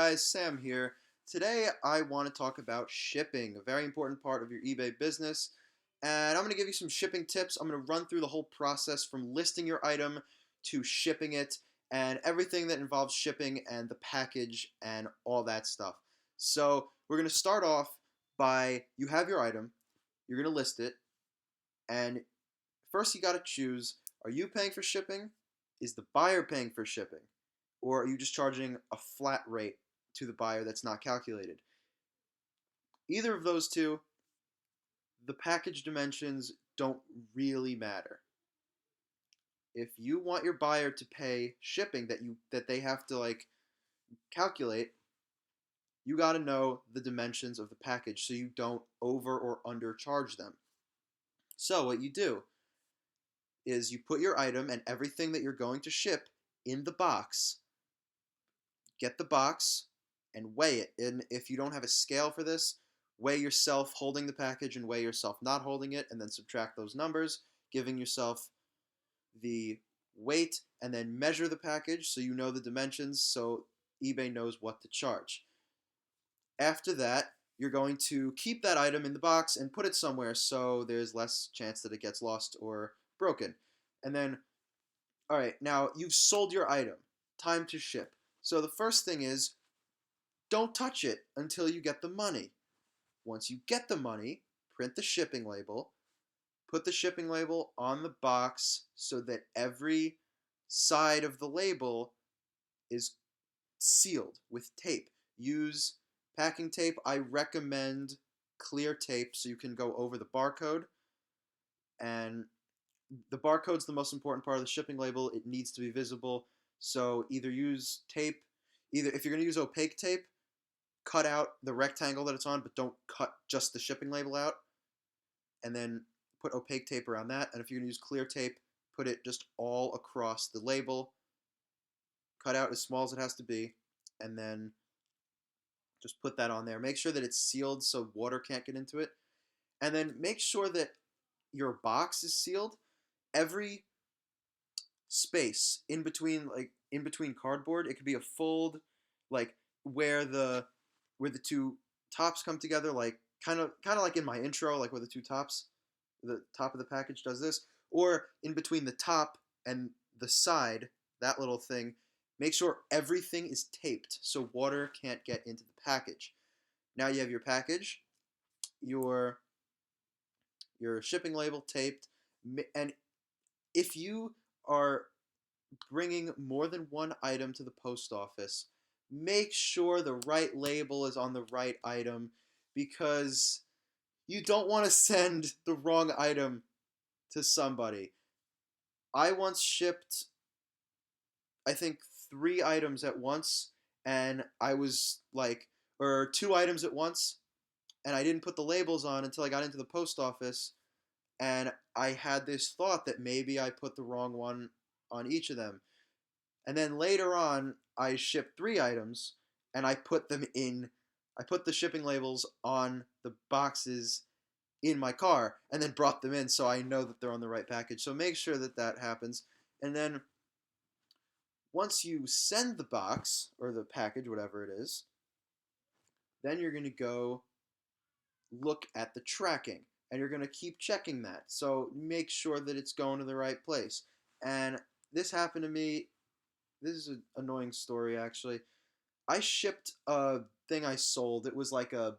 guys, Sam here. Today I want to talk about shipping, a very important part of your eBay business. And I'm going to give you some shipping tips. I'm going to run through the whole process from listing your item to shipping it and everything that involves shipping and the package and all that stuff. So we're going to start off by you have your item, you're going to list it, and first you got to choose, are you paying for shipping? Is the buyer paying for shipping? Or are you just charging a flat rate to the buyer that's not calculated? Either of those two, the package dimensions don't really matter. If you want your buyer to pay shipping that they have to calculate, you got to know the dimensions of the package so you don't over or undercharge them. So what you do is you put your item and everything that you're going to ship in the box. Get the box and weigh it. And if you don't have a scale for this, weigh yourself holding the package and weigh yourself not holding it, and then subtract those numbers, giving yourself the weight, and then measure the package so you know the dimensions so eBay knows what to charge. After that, you're going to keep that item in the box and put it somewhere so there's less chance that it gets lost or broken. And then, all right, now you've sold your item. Time to ship. So the first thing is, don't touch it until you get the money. Once you get the money, print the shipping label, put the shipping label on the box so that every side of the label is sealed with tape. Use packing tape. I recommend clear tape so you can go over the barcode. And the barcode's the most important part of the shipping label. It needs to be visible. So either use tape, if you're going to use opaque tape, cut out the rectangle that it's on, but don't cut just the shipping label out. And then put opaque tape around that. And if you're going to use clear tape, put it just all across the label. Cut out as small as it has to be. And then just put that on there. Make sure that it's sealed so water can't get into it. And then make sure that your box is sealed. Every space in between cardboard, it could be a fold, like where the two tops come together, like kind of like in my intro, like where the two tops, the top of the package does this, or in between the top and the side, that little thing. Make sure everything is taped so water can't get into the package. Now you have your package, your shipping label taped, and if you are bringing more than one item to the post office, make sure the right label is on the right item, because you don't want to send the wrong item to somebody. I once shipped, I think, 3 items at once, and I was like, or 2 items at once, and I didn't put the labels on until I got into the post office, and I had this thought that maybe I put the wrong one on each of them. And then later on, I shipped 3 items, and I put the shipping labels on the boxes in my car, and then brought them in so I know that they're on the right package. So make sure that that happens. And then once you send the box, or the package, whatever it is, then you're going to go look at the tracking, and you're going to keep checking that. So make sure that it's going to the right place. And this happened to me. This is an annoying story, actually. I shipped a thing I sold. It was like a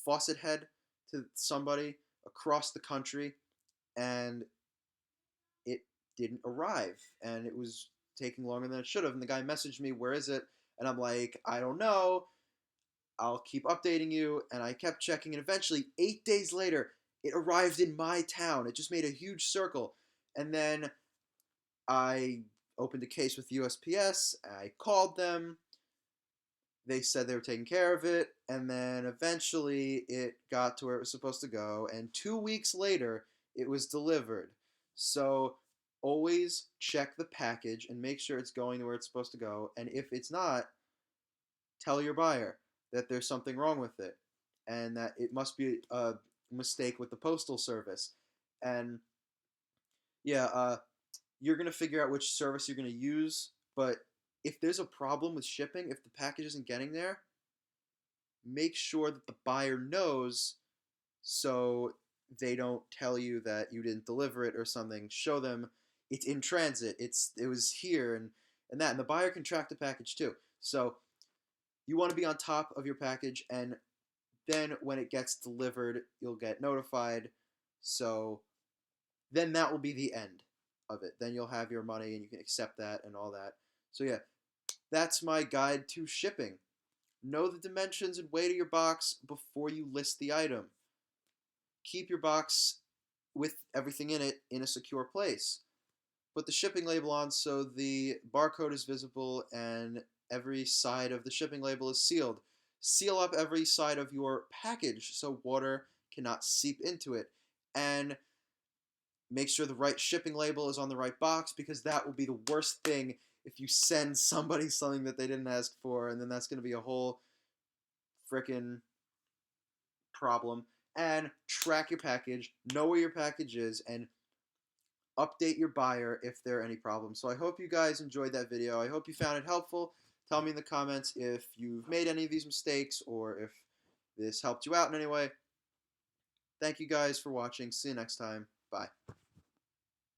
faucet head to somebody across the country, and it didn't arrive, and it was taking longer than it should have. And the guy messaged me, "Where is it?" And I'm like, "I don't know. I'll keep updating you." And I kept checking, and eventually, 8 days later, it arrived in my town. It just made a huge circle. And then I opened a case with USPS. I called them. They said they were taking care of it. And then eventually it got to where it was supposed to go. And 2 weeks later, it was delivered. So always check the package and make sure it's going to where it's supposed to go. And if it's not, tell your buyer that there's something wrong with it and that it must be a mistake with the postal service. And yeah, you're going to figure out which service you're going to use, but if there's a problem with shipping, if the package isn't getting there, make sure that the buyer knows so they don't tell you that you didn't deliver it or something. Show them it's in transit. It was here and that, and the buyer can track the package too. So you want to be on top of your package, and then when it gets delivered, you'll get notified. So then that will be the end of it. Then you'll have your money and you can accept that and all that. So yeah, that's my guide to shipping. Know the dimensions and weight of your box before you list the item. Keep your box with everything in it in a secure place. Put the shipping label on so the barcode is visible and every side of the shipping label is sealed. Seal up every side of your package so water cannot seep into it. And make sure the right shipping label is on the right box, because that will be the worst thing if you send somebody something that they didn't ask for, and then that's going to be a whole frickin' problem. And track your package, know where your package is, and update your buyer if there are any problems. So I hope you guys enjoyed that video. I hope you found it helpful. Tell me in the comments if you've made any of these mistakes or if this helped you out in any way. Thank you guys for watching. See you next time. Bye.